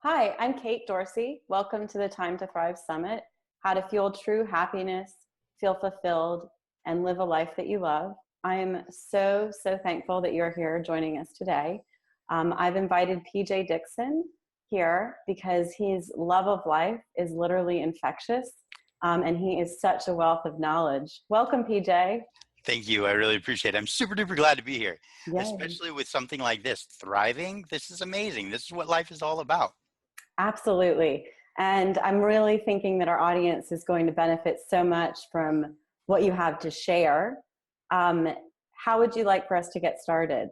Hi, I'm Kate Dorsey. Welcome to the Time to Thrive Summit, how to fuel true happiness, feel fulfilled, and live a life that you love. I am so thankful that you're here joining us today. I've invited PJ Dixon here because his love of life is literally infectious, and he is such a wealth of knowledge. Welcome, PJ. Thank you. I really appreciate it. I'm super duper glad to be here, Yay. especially with something like this, thriving. This is amazing. This is what life is all about. Absolutely. And I'm really thinking that our audience is going to benefit so much from what you have to share. Um, how would you like for us to get started?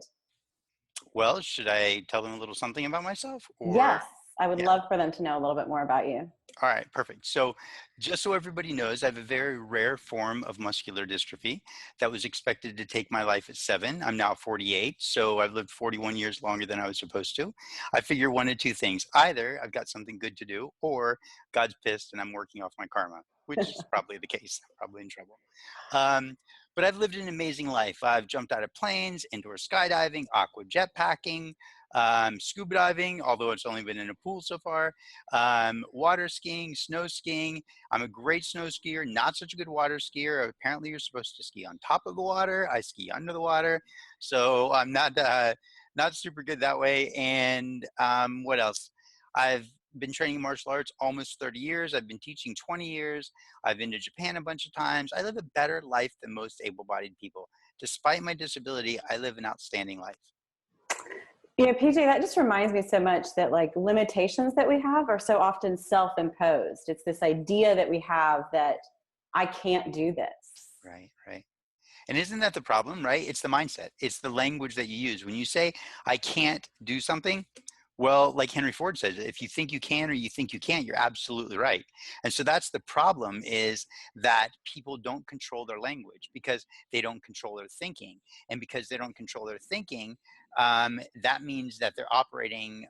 Well, should I tell them a little something about myself or? Yes, I would Yeah. love for them to know a little bit more about you. All right, perfect. So, just so everybody knows, I have a very rare form of muscular dystrophy that was expected to take my life at 7. I'm now 48, so I've lived 41 years longer than I was supposed to. I figure one of two things. Either I've got something good to do, or God's pissed and I'm working off my karma, which is probably the case. I'm probably in trouble. Um, but I've lived an amazing life. I've jumped out of planes, indoor skydiving, aqua jet packing, scuba diving, although it's only been in a pool so far, water skiing, snow skiing. I'm a great snow skier, not such a good water skier. Apparently, you're supposed to ski on top of the water. I ski under the water, so I'm not super good that way. And what else? I've been training martial arts almost 30 years. I've been teaching 20 years. I've been to Japan a bunch of times. I live a better life than most able-bodied people. Despite my disability, I live an outstanding life. PJ, that just reminds me so much that like limitations that we have are so often self-imposed. It's this idea that we have that I can't do this. Right, right. And isn't that the problem, right? It's the mindset. It's the language that you use. When you say, I can't do something, well, like Henry Ford says, if you think you can or you think you can't, you're absolutely right. And so that's the problem, is that people don't control their language because they don't control their thinking. And because they don't control their thinking, that means that they're operating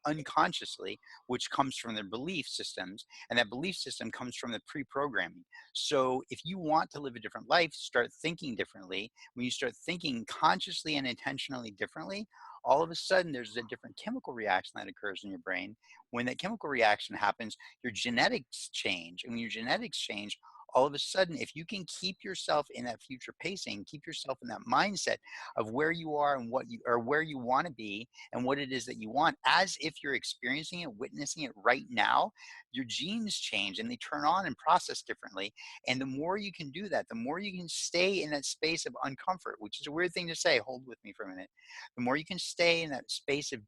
unconsciously, which comes from their belief systems. And that belief system comes from the pre-programming. So if you want to live a different life, start thinking differently. When you start thinking consciously and intentionally differently, all of a sudden there's a different chemical reaction that occurs in your brain. When that chemical reaction happens, your genetics change. And when your genetics change, all of a sudden, if you can keep yourself in that future pacing, keep yourself in that mindset of where you are and what you or where you want to be and what it is that you want, as if you're experiencing it, witnessing it right now, your genes change and they turn on and process differently. And the more you can do that, the more you can stay in that space of uncomfort, which is a weird thing to say. Hold with me for a minute. The more you can stay in that space of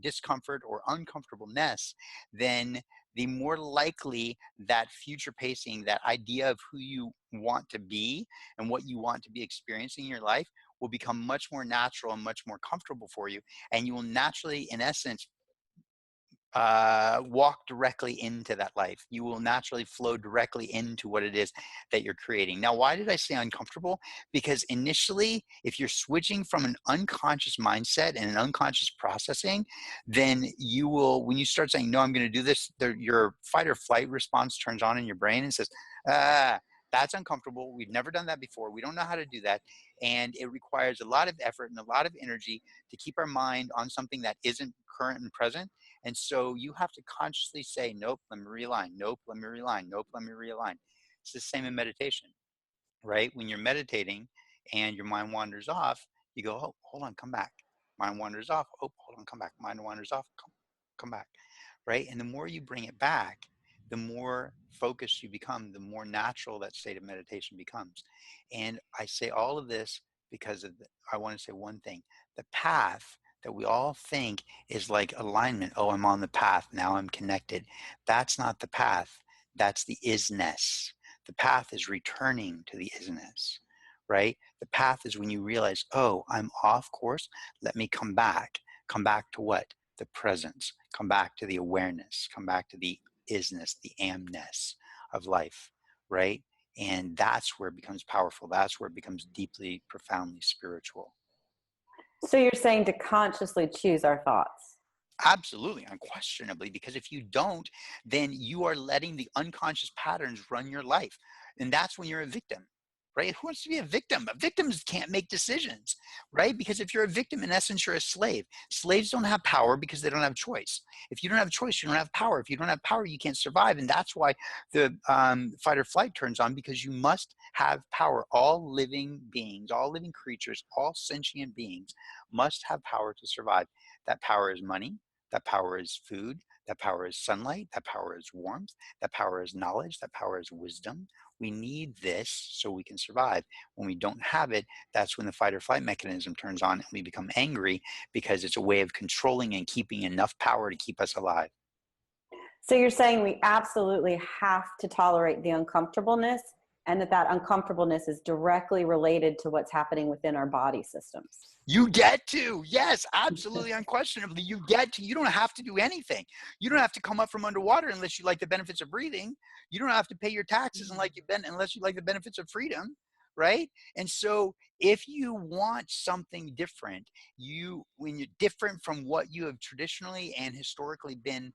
discomfort or uncomfortableness, then the more likely that future pacing, that idea of who you want to be and what you want to be experiencing in your life will become much more natural and much more comfortable for you. And you will naturally, in essence, walk directly into that life. You will naturally flow directly into what it is that you're creating. Now, why did I say uncomfortable? Because initially, if you're switching from an unconscious mindset and an unconscious processing, then you will, when you start saying, no, I'm going to do this, your fight or flight response turns on in your brain and says, that's uncomfortable. We've never done that before. We don't know how to do that. And it requires a lot of effort and a lot of energy to keep our mind on something that isn't current and present. And so you have to consciously say, nope, let me realign. Nope, let me realign. Nope, let me realign. It's the same in meditation, right? When you're meditating and your mind wanders off, you go, oh, hold on, come back. Mind wanders off. Oh, hold on, come back. Mind wanders off. Come back, right? And the more you bring it back, the more focused you become, the more natural that state of meditation becomes. And I say all of this because I want to say one thing. The path that we all think is like alignment. Oh, I'm on the path. Now I'm connected. That's not the path. That's the isness. The path is returning to the isness, right? The path is when you realize, oh, I'm off course. Let me come back. Come back to what? The presence. Come back to the awareness. Come back to the isness, the amness of life, right? And that's where it becomes powerful. That's where it becomes deeply, profoundly spiritual. So you're saying to consciously choose our thoughts. Absolutely, unquestionably, because if you don't, then you are letting the unconscious patterns run your life. And that's when you're a victim. right? Who wants to be a victim? Victims can't make decisions, right? Because if you're a victim, in essence, you're a slave. Slaves don't have power because they don't have choice. If you don't have choice, you don't have power. If you don't have power, you can't survive. And that's why the fight or flight turns on, because you must have power. All living beings, all living creatures, all sentient beings must have power to survive. That power is money. That power is food. That power is sunlight. That power is warmth. That power is knowledge. That power is wisdom. We need this so we can survive. When we don't have it, that's when the fight or flight mechanism turns on and we become angry, because it's a way of controlling and keeping enough power to keep us alive. So you're saying we absolutely have to tolerate the uncomfortableness, and that uncomfortableness is directly related to what's happening within our body systems. You get to, yes, absolutely, unquestionably, you get to. You don't have to do anything. You don't have to come up from underwater unless you like the benefits of breathing. You don't have to pay your taxes unless you like the benefits of freedom, right? And so if you want something different, when you're different from what you have traditionally and historically been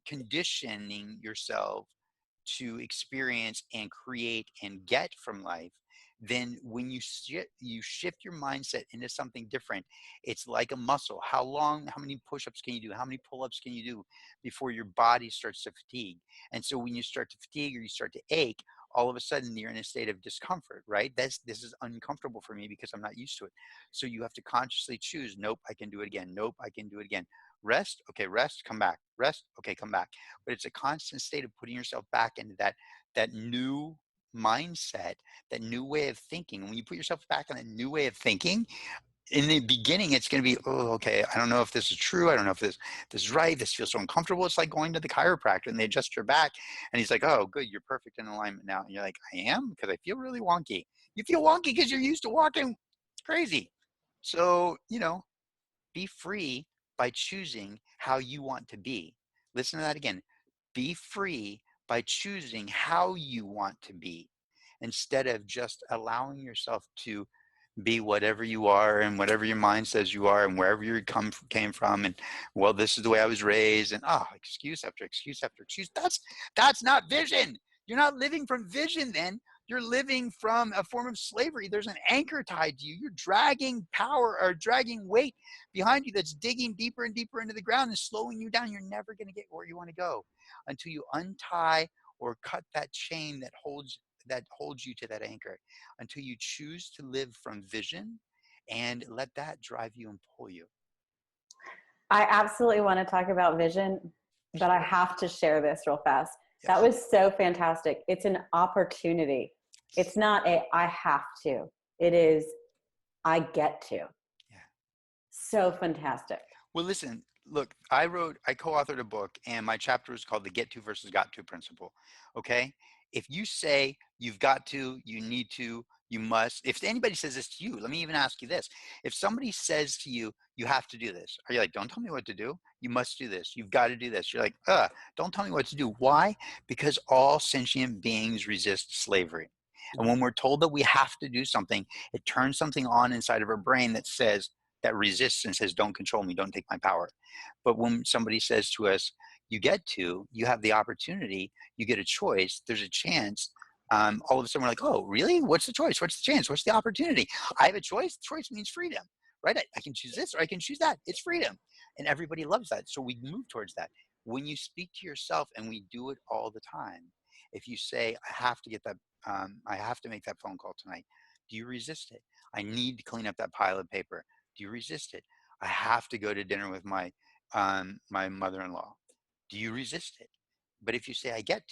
conditioning yourself to experience and create and get from life, then when you shift your mindset into something different, it's like a muscle. How many push-ups can you do? How many pull-ups can you do before your body starts to fatigue? And so when you start to fatigue or you start to ache, all of a sudden you're in a state of discomfort, right? This is uncomfortable for me because I'm not used to it. So you have to consciously choose, nope, I can do it again. Nope, I can do it again. Rest, okay, rest, come back. Rest, okay, come back. But it's a constant state of putting yourself back into that new mindset, that new way of thinking. When you put yourself back in a new way of thinking, in the beginning, it's going to be, oh, okay, I don't know if this is true. I don't know if this is right. This feels so uncomfortable. It's like going to the chiropractor and they adjust your back and he's like, oh, good, you're perfect in alignment now. And you're like, I am, because I feel really wonky. You feel wonky because you're used to walking. It's crazy. So, be free by choosing how you want to be. Listen to that again. Be free by choosing how you want to be, instead of just allowing yourself to be whatever you are and whatever your mind says you are and wherever you came from. And, well, this is the way I was raised, and excuse after excuse after excuse. That's not vision. You're not living from vision then. You're living from a form of slavery. There's an anchor tied to you. You're dragging power or dragging weight behind you that's digging deeper and deeper into the ground and slowing you down. You're never going to get where you want to go until you untie or cut that chain that holds you to that anchor, until you choose to live from vision and let that drive you and pull you. I absolutely want to talk about vision, but I have to share this real fast. Yes. That was so fantastic. It's an opportunity. It's not I have to. It is I get to. Yeah. So fantastic. Well, listen, look, I co-authored a book, and my chapter is called The Get To versus Got To Principle. Okay? If you say you've got to, you need to, you must, if anybody says this to you, let me even ask you this. If somebody says to you, you have to do this, are you like, don't tell me what to do? You must do this. You've got to do this. You're like, don't tell me what to do. Why? Because all sentient beings resist slavery. And when we're told that we have to do something, it turns something on inside of our brain that resists and says, don't control me, don't take my power. But when somebody says to us, you have the opportunity, you get a choice, there's a chance, all of a sudden we're like, oh, really? What's the choice? What's the chance? What's the opportunity? I have a choice. Choice means freedom, right? I can choose this or I can choose that. It's freedom. And everybody loves that. So we move towards that. When you speak to yourself, and we do it all the time, if you say, I have to make that phone call tonight, do you resist it? I need to clean up that pile of paper. Do you resist it? I have to go to dinner with my mother-in-law. Do you resist it? But if you say, I get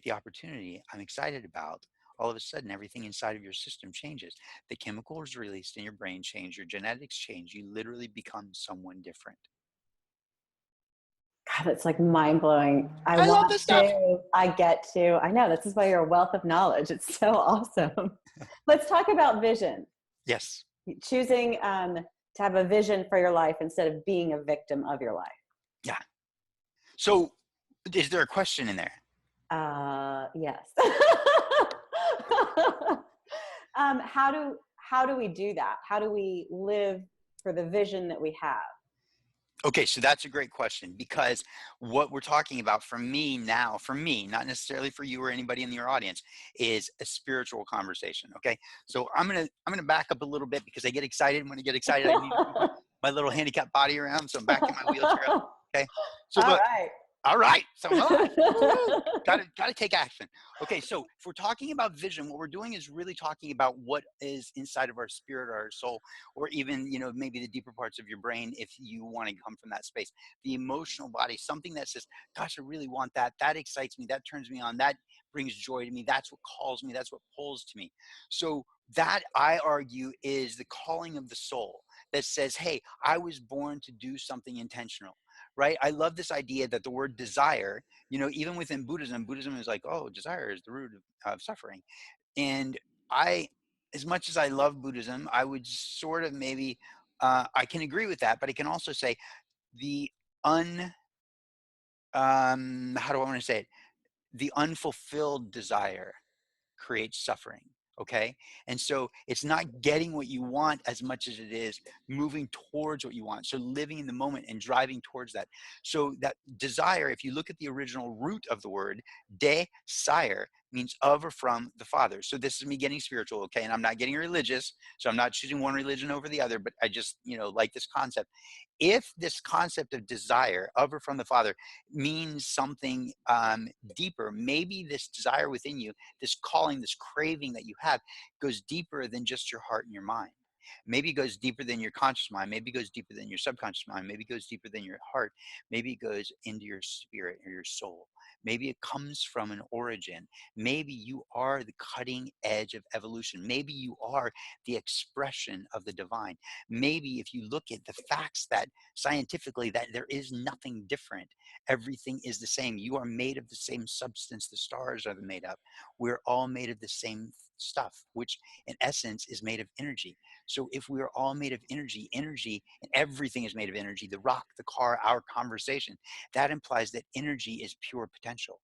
the opportunity I'm excited about, all of a sudden everything inside of your system changes. The chemicals released in your brain change, your genetics change. You literally become someone different. God, it's like mind-blowing. I love this stuff. I get to. I know, this is why you're a wealth of knowledge. It's so awesome. Let's talk about vision. Yes. Choosing to have a vision for your life instead of being a victim of your life. Yeah. So is there a question in there? Yes. How do we do that? How do we live for the vision that we have? Okay, so that's a great question, because what we're talking about for me now, for me, not necessarily for you or anybody in your audience, is a spiritual conversation. Okay, so I'm gonna back up a little bit because I get excited. When I get excited, I need to move my little handicapped body around, so I'm backing my wheelchair up. Okay, so All look, right. all right, so am I. Woo! Gotta take action. Okay, so if we're talking about vision, what we're doing is really talking about what is inside of our spirit or our soul, or even, maybe the deeper parts of your brain if you want to come from that space. The emotional body, something that says, gosh, I really want that. That excites me, that turns me on, that brings joy to me, that's what calls me, that's what pulls to me. So that, I argue, is the calling of the soul that says, hey, I was born to do something intentional. Right? I love this idea that the word desire, even within Buddhism, Buddhism is like, oh, desire is the root of suffering. And I, as much as I love Buddhism, I would sort of maybe, I can agree with that, but I can also say the how do I want to say it? The unfulfilled desire creates suffering. Okay. And so it's not getting what you want as much as it is moving towards what you want. So living in the moment and driving towards that. So that desire, if you look at the original root of the word, desire means of or from the Father. So this is me getting spiritual. Okay. And I'm not getting religious. So I'm not choosing one religion over the other, but I just, like this concept. If this concept of desire of or from the Father means something deeper, maybe this desire within you, this calling, this craving that you have, goes deeper than just your heart and your mind. Maybe it goes deeper than your conscious mind. Maybe it goes deeper than your subconscious mind. Maybe it goes deeper than your heart. Maybe it goes into your spirit or your soul. Maybe it comes from an origin. Maybe you are the cutting edge of evolution. Maybe you are the expression of the divine. Maybe if you look at the facts that scientifically that there is nothing different, everything is the same. You are made of the same substance the stars are made of. We're all made of the same stuff, which in essence is made of energy. So if we are all made of energy, energy, and everything is made of energy, the rock, the car, our conversation, that implies that energy is pure potential,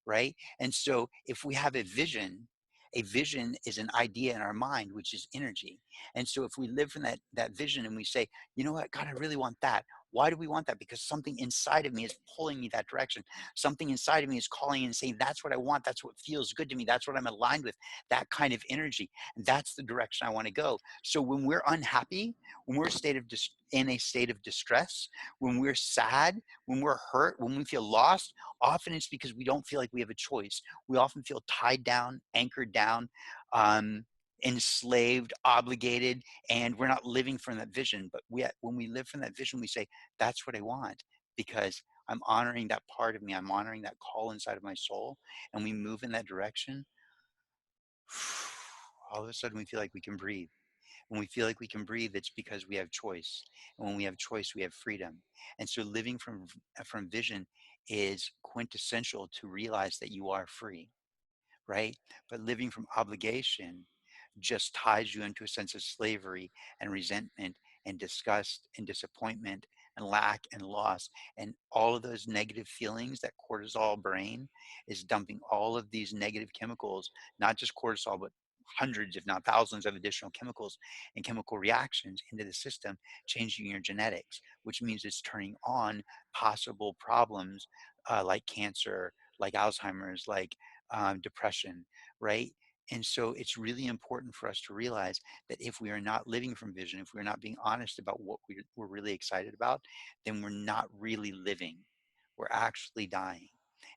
right? And so if we have a vision is an idea in our mind, which is energy. And so if we live from that vision and we say, you know what, God, I really want that. Why do we want that? Because something inside of me is pulling me that direction. Something inside of me is calling and saying, that's what I want. That's what feels good to me. That's what I'm aligned with, that kind of energy. And that's the direction I want to go. So when we're unhappy, when we're in a state of distress, when we're sad, when we're hurt, when we feel lost, often it's because we don't feel like we have a choice. We often feel tied down, anchored down, um, enslaved, obligated, and we're not living from that vision. But when we live from that vision, we say, that's what I want, because I'm honoring that part of me. I'm honoring that call inside of my soul. And we move in that direction. All of a sudden, we feel like we can breathe. When we feel like we can breathe, it's because we have choice. And when we have choice, we have freedom. And so living from vision is quintessential to realize that you are free, right? But living from obligation just ties you into a sense of slavery and resentment and disgust and disappointment and lack and loss and all of those negative feelings. That cortisol brain is dumping all of these negative chemicals, not just cortisol, but hundreds, if not thousands, of additional chemicals and chemical reactions into the system, changing your genetics, which means it's turning on possible problems like cancer, like Alzheimer's, like depression, right? And so it's really important for us to realize that if we are not living from vision, if we're not being honest about what we're really excited about, then we're not really living. We're actually dying.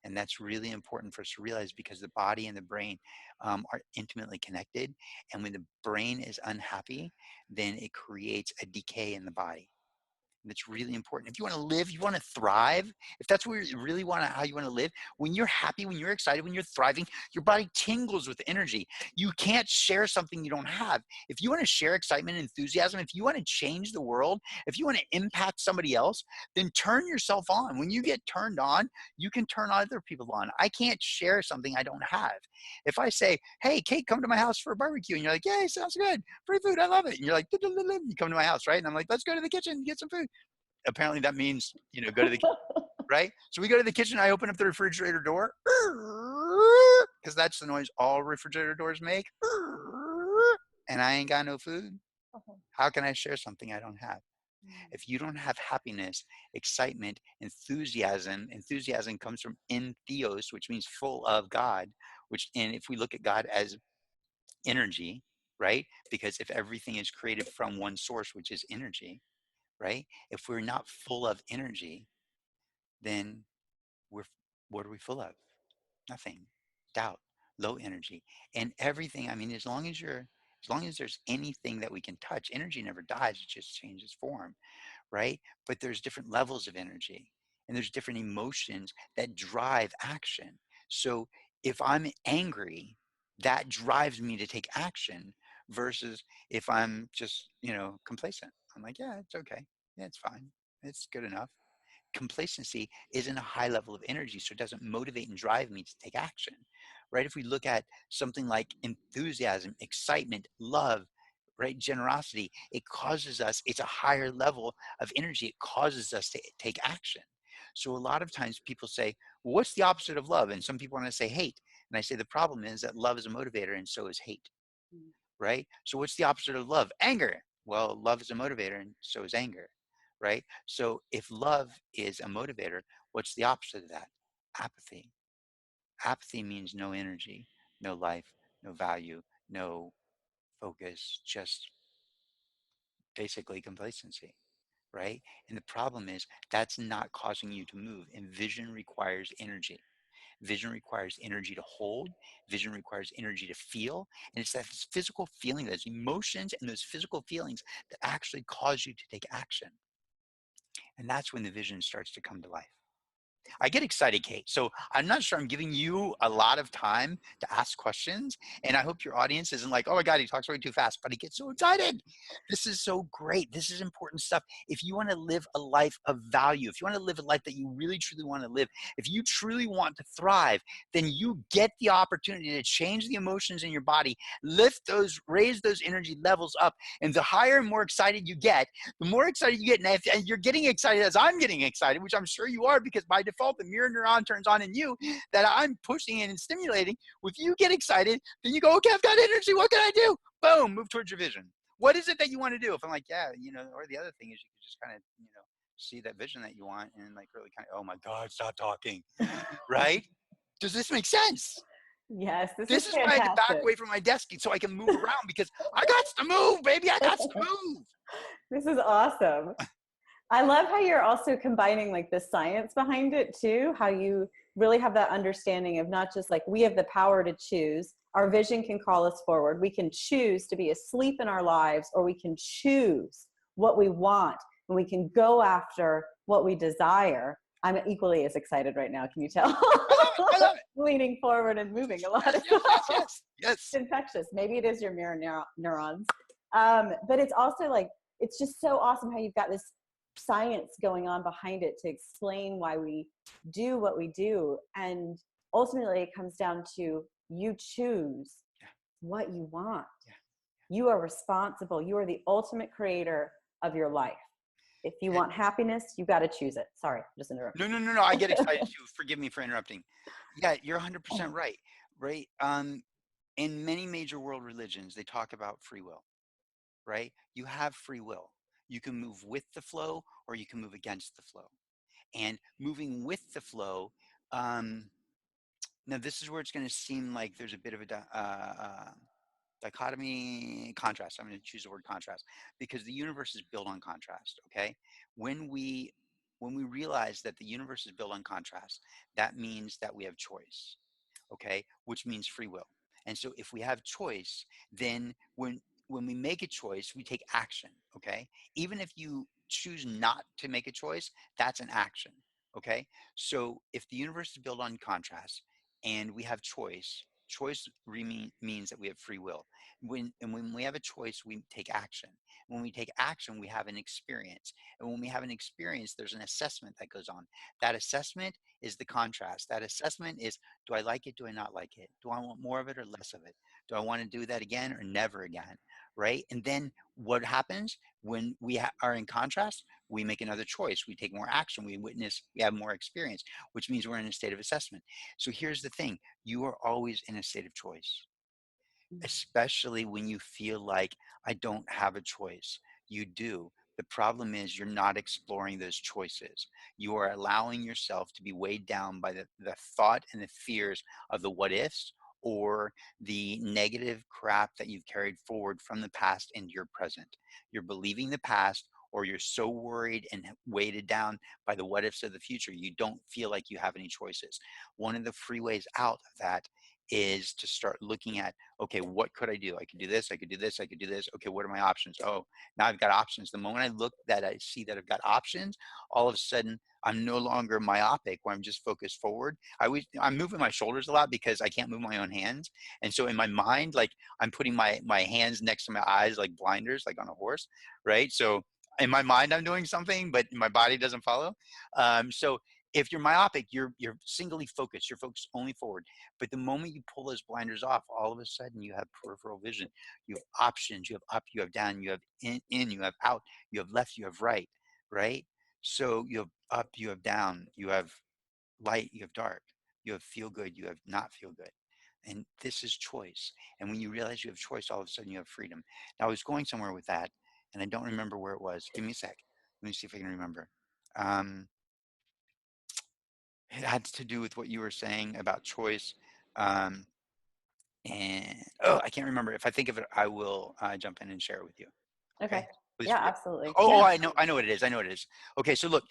And that's really important for us to realize, because the body and the brain are intimately connected. And when the brain is unhappy, then it creates a decay in the body. And it's really important. If you want to live, you want to thrive, if that's where you really want to, how you want to live, when you're happy, when you're excited, when you're thriving, your body tingles with energy. You can't share something you don't have. If you want to share excitement and enthusiasm, if you want to change the world, if you want to impact somebody else, then turn yourself on. When you get turned on, you can turn other people on. I can't share something I don't have. If I say, hey, Kate, come to my house for a barbecue, and you're like, yay, sounds good. Free food, I love it. And you're like, you come to my house, right? And I'm like, let's go to the kitchen and get some food. Apparently that means, go to the, right? So we go to the kitchen. I open up the refrigerator door, because that's the noise all refrigerator doors make. And I ain't got no food. How can I share something I don't have? Mm. If you don't have happiness, excitement, enthusiasm comes from entheos, which means full of God, and if we look at God as energy, right? Because if everything is created from one source, which is energy, right? If we're not full of energy, then we're what are we full of? Nothing. Doubt, low energy, and everything. I mean, as long as there's anything that we can touch, energy never dies, it just changes form, right? But there's different levels of energy, and there's different emotions that drive action. So if I'm angry, that drives me to take action versus if I'm just, complacent. I'm like, yeah, it's okay. Yeah, it's fine. It's good enough. Complacency isn't a high level of energy, so it doesn't motivate and drive me to take action, right? If we look at something like enthusiasm, excitement, love, right, generosity, it's a higher level of energy. It causes us to take action. So a lot of times people say, well, what's the opposite of love? And some people want to say hate. And I say the problem is that love is a motivator and so is hate, Mm. right? So what's the opposite of love? Anger. Well, love is a motivator and so is anger, right? So if love is a motivator, what's the opposite of that? Apathy. Apathy means no energy, no life, no value, no focus, just basically complacency, right? And the problem is that's not causing you to move. And vision requires energy. Vision requires energy to hold. Vision requires energy to feel. And it's that physical feeling, those emotions and those physical feelings that actually cause you to take action. And that's when the vision starts to come to life. I get excited, Kate. So I'm not sure I'm giving you a lot of time to ask questions. And I hope your audience isn't like, oh my God, he talks way too fast, but he gets so excited. This is so great. This is important stuff. If you want to live a life of value, if you want to live a life that you really, truly want to live, if you truly want to thrive, then you get the opportunity to change the emotions in your body, raise those energy levels up. And the higher and more excited you get, the more excited you get. And you're getting excited as I'm getting excited, which I'm sure you are, because by default, the mirror neuron turns on in you that I'm pushing in and stimulating. If you get excited, then you go, okay, I've got energy. What can I do? Boom, move towards your vision. What is it that you want to do? If I'm like, yeah, or the other thing is you can just kind of, see that vision that you want and like really kind of, oh my God, stop talking. Right? Does this make sense? Yes, this is This is why I had to back fantastic. away from my desk so I can move around because I got to move, baby. I got to move. This is awesome. I love how you're also combining like the science behind it too, how you really have that understanding of not just like we have the power to choose. Our vision can call us forward. We can choose to be asleep in our lives, or we can choose what we want, and we can go after what we desire. I'm equally as excited right now. Can you tell? I love it. I love it. Leaning forward and moving a lot Yes, as yes, yes, well. yes, yes. Infectious. Maybe it is your mirror neurons. But it's also like, it's just so awesome how you've got this science going on behind it to explain why we do what we do. And ultimately, it comes down to you choose Yeah, what you want. yeah. You are responsible. You are the ultimate creator of your life. If you And want happiness, you got to choose it. Sorry, just no, interrupted no, no, no. I get excited too. Forgive me for interrupting. Yeah, you're 100% you. right. Right. In many major world religions, they talk about free will. Right. You have free will. You can move with the flow, or you can move against the flow. And moving with the flow. Now, this is where it's going to seem like there's a bit of a dichotomy, contrast. I'm going to choose the word contrast because the universe is built on contrast. Okay, when we realize that the universe is built on contrast, that means that we have choice. Okay, which means free will. And so if we have choice, then when we make a choice, we take action. Okay, even if you choose not to make a choice, that's an action. Okay, so if the universe is built on contrast and we have choice, means that we have free will. When we have a choice, we take action. When we take action, we have an experience. And when we have an experience, there's an assessment that goes on. That assessment is the contrast. That assessment is, do I like it? Do I not like it? Do I want more of it or less of it? Do I want to do that again or never again? Right? And then what happens when we are in contrast? We make another choice. We take more action. We have more experience, which means we're in a state of assessment. So here's the thing, you are always in a state of choice, especially when you feel like I don't have a choice. You do, The problem is you're not exploring those choices. You are allowing yourself to be weighed down by the thought and the fears of the what ifs or the negative crap that you've carried forward from the past into your present. You're believing the past, or you're so worried and weighted down by the what ifs of the future, you don't feel like you have any choices. One of the free ways out of that is to start looking at, okay, what could I do? I could do this, I could do this, I could do this. Okay, what are my options? Oh, now I've got options. The moment I look that I see that I've got options, all of a sudden I'm no longer myopic where I'm just focused forward. I'm moving my shoulders a lot because I can't move my own hands. And so in my mind, like I'm putting my hands next to my eyes like blinders, like on a horse, right? So in my mind I'm doing something, but my body doesn't follow. So if you're myopic, you're singly focused, you're focused only forward. But the moment you pull those blinders off, all of a sudden you have peripheral vision. You have options, you have up, you have down, you have in, you have out, you have left, you have right, right? So you have up, you have down, you have light, you have dark, you have feel good, you have not feel good. And this is choice. And when you realize you have choice, all of a sudden you have freedom. Now I was going somewhere with that, and I don't remember where it was. Give me a sec. Let me see if I can remember. Um, it had to do with what you were saying about choice. Um, and oh, I can't remember. If I think of it, I will jump in and share it with you. Okay. Okay, please Yeah, forgive. absolutely. Oh, Yeah. I know what it is. I know what it is. Okay, so look,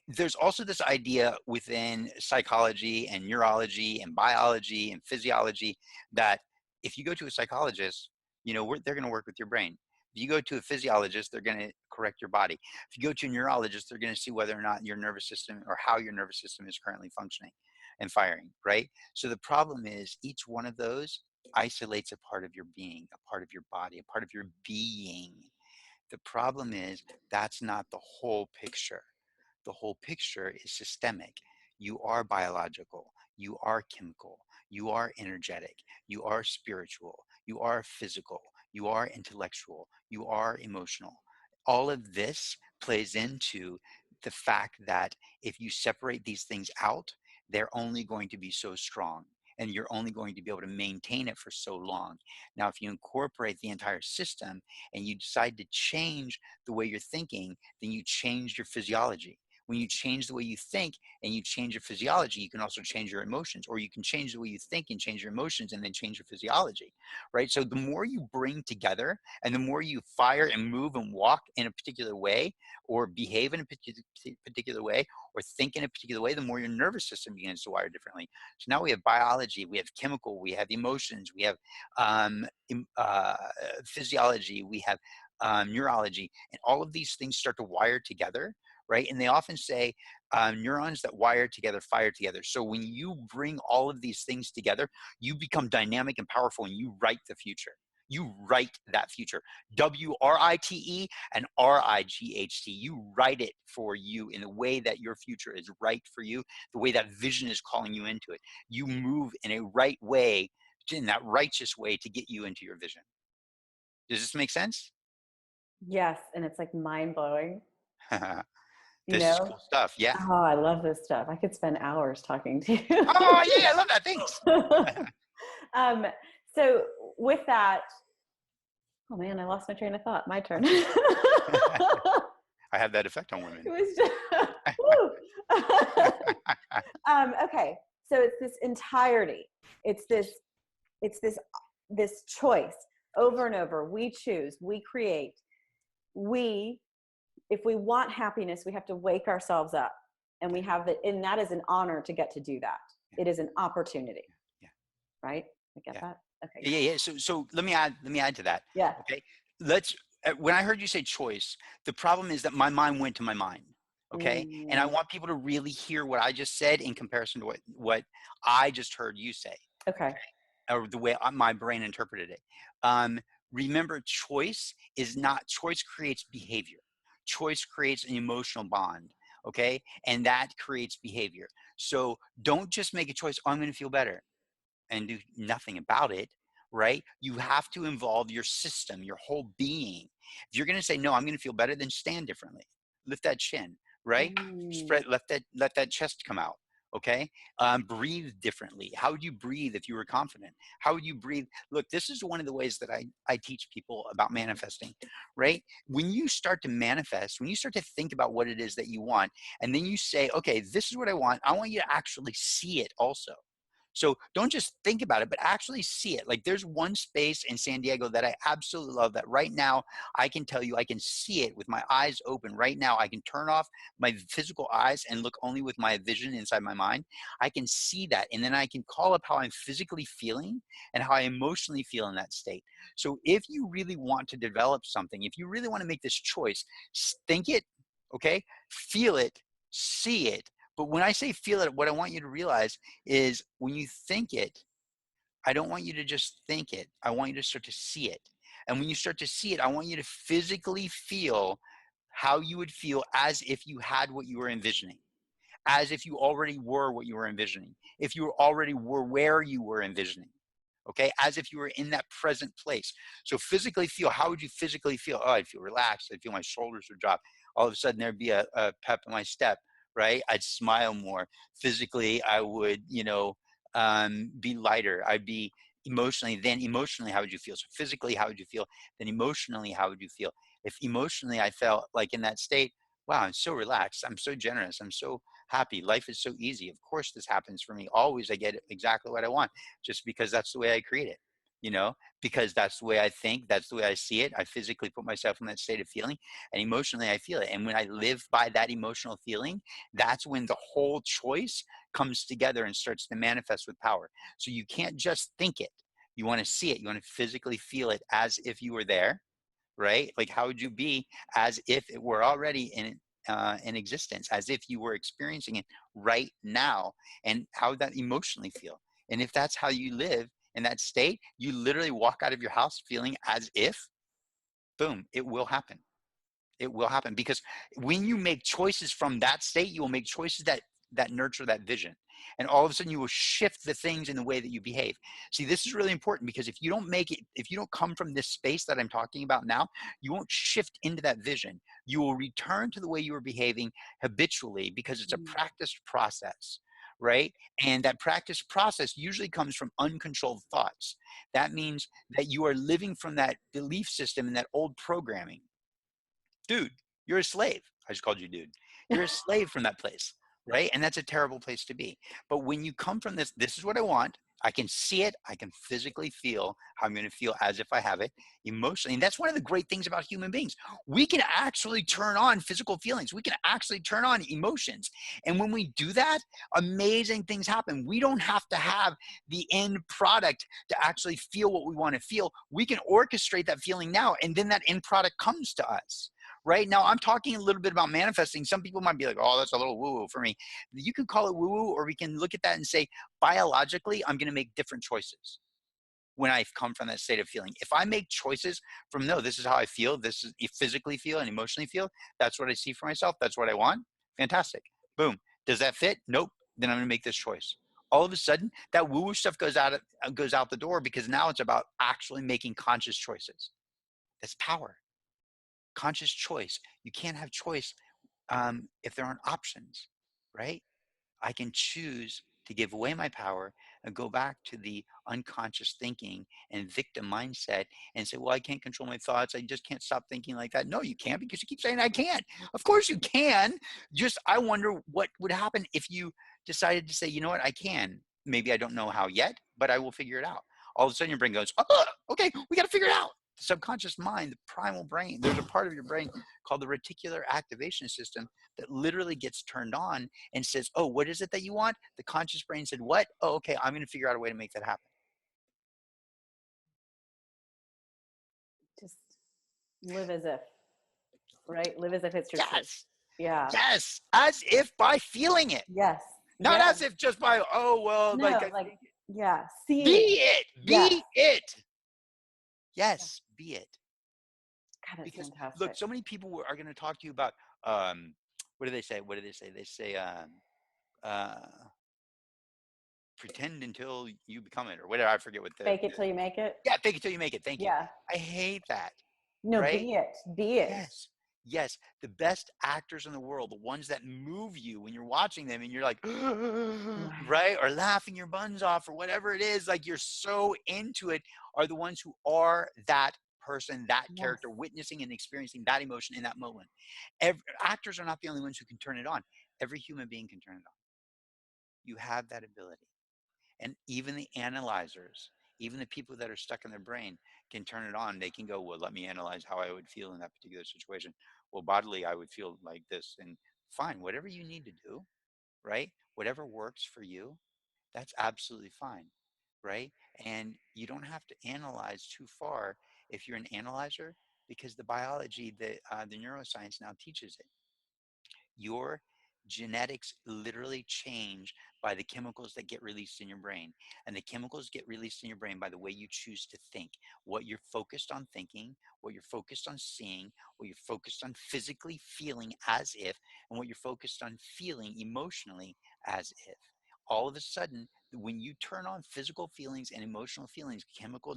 there's also this idea within psychology and neurology and biology and physiology that if you go to a psychologist, they're going to work with your brain. If you go to a physiologist, they're going to correct your body. If you go to a neurologist, they're going to see whether or not your nervous system or how your nervous system is currently functioning and firing, right? So the problem is each one of those isolates a part of your being, a part of your body, a part of your being. The problem is that's not the whole picture. The whole picture is systemic. You are biological, you are chemical, you are energetic, you are spiritual, you are physical, you are intellectual, you are emotional. All of this plays into the fact that if you separate these things out, they're only going to be so strong and you're only going to be able to maintain it for so long. Now, if you incorporate the entire system and you decide to change the way you're thinking, then you change your physiology. When you change the way you think and you change your physiology, you can also change your emotions, or you can change the way you think and change your emotions and then change your physiology, right? So the more you bring together and the more you fire and move and walk in a particular way or behave in a particular way or think in a particular way, the more your nervous system begins to wire differently. So now we have biology, we have chemical, we have emotions, we have um, physiology, we have neurology, and all of these things start to wire together, right? And they often say neurons that wire together fire together. So when you bring all of these things together, you become dynamic and powerful and you write the future. You write that future. WRITE and RIGHT. You write it for you in the way that your future is right for you, the way that vision is calling you into it. You move in a right way, in that righteous way to get you into your vision. Does this make sense? Yes. And it's like mind blowing, you This is know? cool stuff. Yeah. Oh, I love this stuff. I could spend hours talking to you. Oh, yeah, I love that. Thanks. um, so with that, oh man, I lost my train of thought. My turn. It I have that effect on women. was just, okay. So it's this entirety. It's this choice over and over. We choose, we create, if we want happiness, we have to wake ourselves up, and we have that. And that is an honor to get to do that. Yeah. It is an opportunity. Yeah. Right. I get Yeah. that. Okay. Yeah. So let me add to that. Yeah. Okay. When I heard you say choice, the problem is that my mind went to my mind. Okay. And I Mm, want people to really hear what I just said in comparison to what I just heard you say, okay. or the way my brain interpreted it. Um, Remember, choice creates behavior. Choice creates an emotional bond. Okay. And that creates behavior. So don't just make a choice. Oh, I'm going to feel better and do nothing about it, right? You have to involve your system, your whole being. If you're going to say, no, I'm going to feel better, then stand differently. Lift that chin, right? Mm, Spread, let that chest come out. Okay. Breathe differently. How would you breathe if you were confident? How would you breathe? Look, this is one of the ways that I teach people about manifesting, right? When you start to manifest, when you start to think about what it is that you want, and then you say, okay, this is what I want you to actually see it also. So don't just think about it, but actually see it. Like there's one space in San Diego that I absolutely love that right now I can tell you I can see it with my eyes open right now. I can turn off my physical eyes and look only with my vision inside my mind. I can see that. And then I can call up how I'm physically feeling and how I emotionally feel in that state. So if you really want to develop something, if you really want to make this choice, think it, okay? Feel it, see it. But when I say feel it, what I want you to realize is when you think it, I don't want you to just think it. I want you to start to see it. And when you start to see it, I want you to physically feel how you would feel as if you had what you were envisioning, as if you already were what you were envisioning, if you already were where you were envisioning. Okay, as if you were in that present place. So physically feel, how would you physically feel? Oh, I'd feel relaxed. I'd feel my shoulders would drop. All of a sudden there'd be a pep in my step, right? I'd smile more. Physically, I would, be lighter. I'd be emotionally, then emotionally, how would you feel? So physically, how would you feel? Then emotionally, how would you feel? If emotionally I felt like in that state, wow, I'm so relaxed. I'm so generous. I'm so happy. Life is so easy. Of course, this happens for me. Always I get exactly what I want just because that's the way I create it, you know, because that's the way I think, that's the way I see it. I physically put myself in that state of feeling and emotionally I feel it. And when I live by that emotional feeling, that's when the whole choice comes together and starts to manifest with power. So you can't just think it. You want to see it. You want to physically feel it as if you were there, right? Like how would you be as if it were already in existence, as if you were experiencing it right now, and how would that emotionally feel? And if that's how you live in that state, you literally walk out of your house feeling as if, boom, it will happen. It will happen because when you make choices from that state, you will make choices that nurture that vision. And all of a sudden you will shift the things in the way that you behave. See, this is really important because if you don't make it, if you don't come from this space that I'm talking about now, you won't shift into that vision. You will return to the way you were behaving habitually because it's a Mm. practiced process, right? And that practice process usually comes from uncontrolled thoughts. That means that you are living from that belief system and that old programming. Dude, you're a slave. I just called you dude. You're a slave from that place, right? And that's a terrible place to be. But when you come from this is what I want. I can see it. I can physically feel how I'm going to feel as if I have it emotionally. And that's one of the great things about human beings. We can actually turn on physical feelings. We can actually turn on emotions. And when we do that, amazing things happen. We don't have to have the end product to actually feel what we want to feel. We can orchestrate that feeling now, and then that end product comes to us. Right now, I'm talking a little bit about manifesting. Some people might be like, oh, that's a little woo woo for me. You can call it woo woo, or we can look at that and say, biologically, I'm going to make different choices when I come from that state of feeling. If I make choices from, no, this is how I feel, this is physically feel and emotionally feel, that's what I see for myself, that's what I want, fantastic. Boom. Does that fit? Nope. Then I'm going to make this choice. All of a sudden, that woo woo stuff goes out the door because now it's about actually making conscious choices. That's power. Conscious choice. You can't have choice if there aren't options, right? I can choose to give away my power and go back to the unconscious thinking and victim mindset and say, well, I can't control my thoughts. I just can't stop thinking like that. No, you can't, because you keep saying I can't. Of course you can. Just, I wonder what would happen if you decided to say, you know what, I can. Maybe I don't know how yet, but I will figure it out. All of a sudden your brain goes, oh, okay, we got to figure it out. The subconscious mind, the primal brain, there's a part of your brain called the reticular activation system that literally gets turned on and says, oh, what is it that you want? The conscious brain said, what? Oh, okay, I'm going to figure out a way to make that happen. Just live as if, right? Live as if it's your truth. Yes. Yeah. Yes. As if by feeling it, Yes. not Yes. as if just by, oh, well, like, No, I like, think it. yeah. Be Seeing it. it. Yes. Be it. Yeah. Yes. Be it. God, that's Because look, fantastic. so many people are going to talk to you about, um, what do they say? What do they say? They say, uh, pretend until you become it or whatever. I forget what Fake it till you make it. yeah, fake it till you make it. Thank you. Yeah. I hate that. No, Right? be it. Be it. Yes. Yes, the best actors in the world, the ones that move you when you're watching them and you're like, Right. right? Or laughing your buns off or whatever it is, like you're so into it, are the ones who are that person, that Yes. character, witnessing and experiencing that emotion in that moment. Actors are not the only ones who can turn it on. Every human being can turn it on. You have that ability. And even the analyzers, even the people that are stuck in their brain can turn it on. They can go, well, let me analyze how I would feel in that particular situation. Well, bodily, I would feel like this. And fine, whatever you need to do, right? Whatever works for you, that's absolutely fine, right? And you don't have to analyze too far if you're an analyzer, because the biology, the neuroscience now teaches it. Your genetics literally change by the chemicals that get released in your brain. And the chemicals get released in your brain by the way you choose to think, what you're focused on thinking, what you're focused on seeing, what you're focused on physically feeling as if, and what you're focused on feeling emotionally as if. All of a sudden, when you turn on physical feelings and emotional feelings,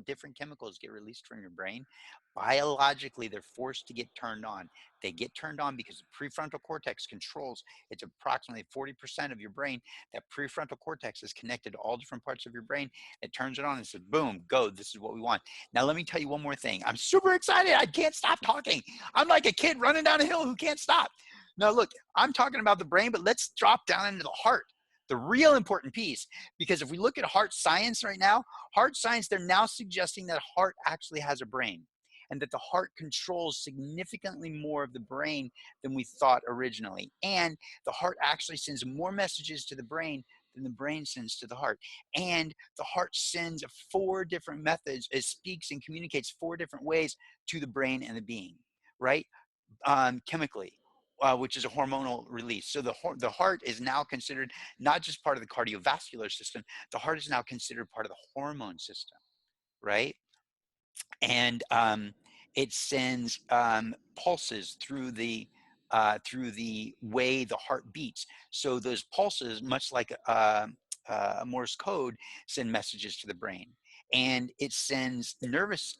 different chemicals get released from your brain. Biologically, they're forced to get turned on. They get turned on because the prefrontal cortex controls, it's approximately 40% of your brain. That prefrontal cortex is connected to all different parts of your brain. It turns it on and says, boom, go. This is what we want. Now, let me tell you one more thing. I'm super excited. I can't stop talking. I'm like a kid running down a hill who can't stop. Now, look, I'm talking about the brain, but let's drop down into the heart, the real important piece. Because if we look at heart science right now, heart science, they're now suggesting that heart actually has a brain, and that the heart controls significantly more of the brain than we thought originally. And the heart actually sends more messages to the brain than the brain sends to the heart. And the heart sends four different methods, it speaks and communicates four different ways to the brain and the being, right? Chemically. Which is a hormonal release. So the heart is now considered not just part of the cardiovascular system, the heart is now considered part of the hormone system, right? And it sends pulses through the way the heart beats. So those pulses, much like Morse code, send messages to the brain, and it sends nervous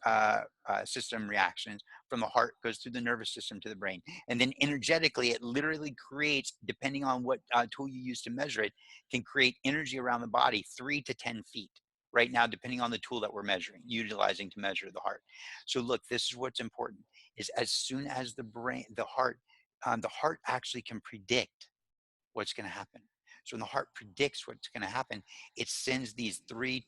system reactions from the heart, goes through the nervous system to the brain, and then energetically, it literally creates, depending on what tool you use to measure it, can create energy around the body 3 to 10 feet right now, depending on the tool that we're utilizing to measure the heart. So look, this is what's important: is as soon as the heart actually can predict what's going to happen. So when the heart predicts what's going to happen, it sends these 3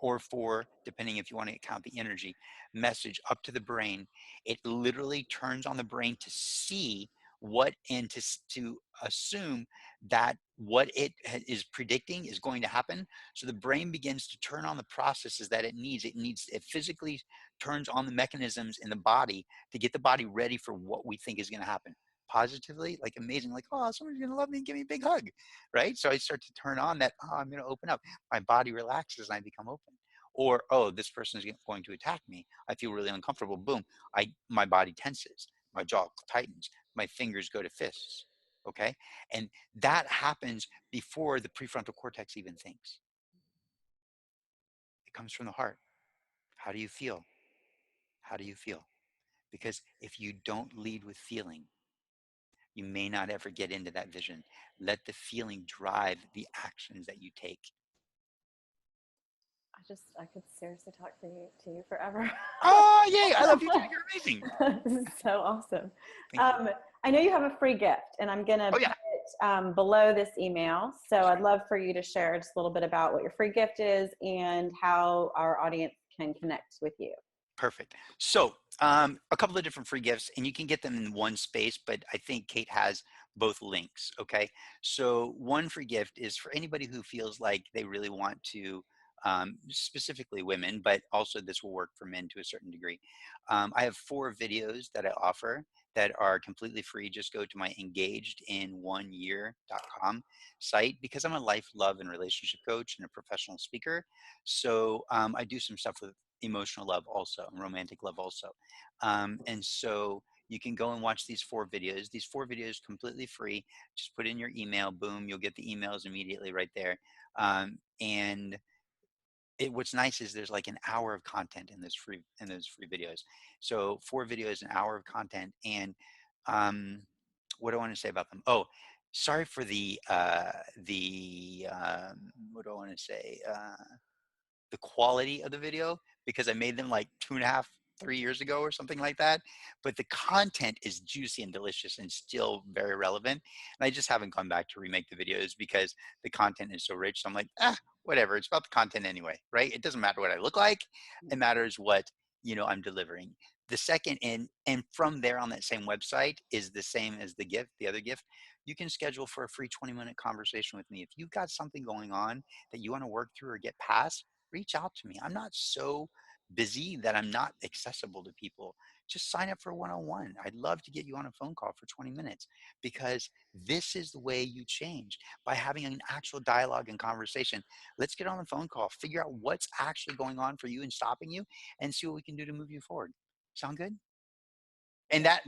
or 4, depending if you want to count the energy, message up to the brain. It literally turns on the brain to see what, and to assume that what is predicting is going to happen. So the brain begins to turn on the processes that it needs. It physically turns on the mechanisms in the body to get the body ready for what we think is going to happen positively, like amazing, like, oh, someone's gonna love me and give me a big hug, right? So I start to turn on that, oh, I'm gonna open up. My body relaxes and I become open. Or, oh, this person is going to attack me. I feel really uncomfortable. Boom, my body tenses, my jaw tightens, my fingers go to fists. Okay, and that happens before the prefrontal cortex even thinks. It comes from the heart. How do you feel? How do you feel? Because if you don't lead with feeling, you may not ever get into that vision. Let the feeling drive the actions that you take. I could seriously talk to you forever. Oh, yay. I love you too. You're amazing. This is so awesome. Thank you. I know you have a free gift, and I'm going to Oh, put yeah. it below this email. So I'd love for you to share just a little bit about what your free gift is and how our audience can connect with you. Perfect. So, a couple of different free gifts, and you can get them in one space, but I think Kate has both links. Okay. So, one free gift is for anybody who feels like they really want to, specifically women, but also this will work for men to a certain degree. I have 4 videos that I offer that are completely free. Just go to my engagedin1year.com site, because I'm a life, love, and relationship coach and a professional speaker. So, I do some stuff with emotional love also, and romantic love also. And so you can go and watch these 4 videos. These 4 videos completely free. Just put in your email, boom, you'll get the emails immediately right there. And what's nice is there's like an hour of content in those free videos. So 4 videos, an hour of content, and What do I want to say about them? Oh, sorry for what do I want to say? The quality of the video, because I made them like 2.5, 3 years ago or something like that. But the content is juicy and delicious and still very relevant. And I just haven't gone back to remake the videos because the content is so rich. So I'm like, whatever. It's about the content anyway, right? It doesn't matter what I look like. It matters what, I'm delivering. The second, and from there on that same website is the same as the other gift. You can schedule for a free 20-minute conversation with me. If you've got something going on that you want to work through or get past, reach out to me. I'm not so busy that I'm not accessible to people. Just sign up for a one-on-one. I'd love to get you on a phone call for 20 minutes, because this is the way you change, by having an actual dialogue and conversation. Let's get on the phone call, figure out what's actually going on for you and stopping you, and see what we can do to move you forward. Sound good? And that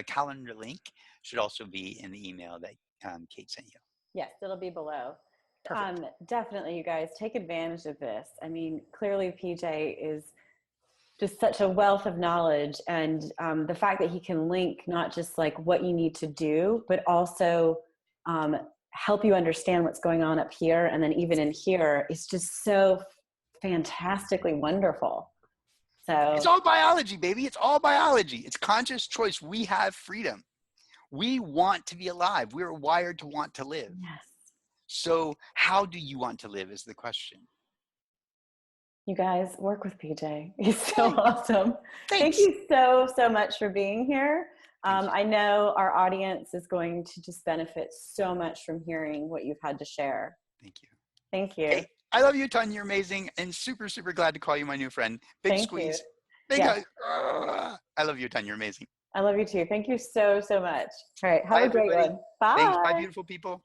calendar link should also be in the email that Kate sent you. Yes, it'll be below. Perfect. Definitely, you guys take advantage of this. I mean, clearly PJ is just such a wealth of knowledge, and the fact that he can link not just like what you need to do, but also help you understand what's going on up here, and then even in here, is just so fantastically wonderful. So It's all biology, baby. It's all biology. It's conscious choice. We have freedom. We want to be alive. We're wired to want to live. yes, So how do you want to live is the question. you guys work with PJ. He's so awesome. Thank Thanks. you so much for being here. Thank you. I know our audience is going to just benefit so much from hearing what you've had to share. Thank you. Thank you. Hey, I love you a ton. You're amazing, and super, super glad to call you my new friend. Big Thank squeeze. you. Big Yes. hug. I love you a ton. You're amazing. I love you too. Thank you so much. All right. Have Bye, a great everybody. one. Bye. Thanks. Bye, beautiful people.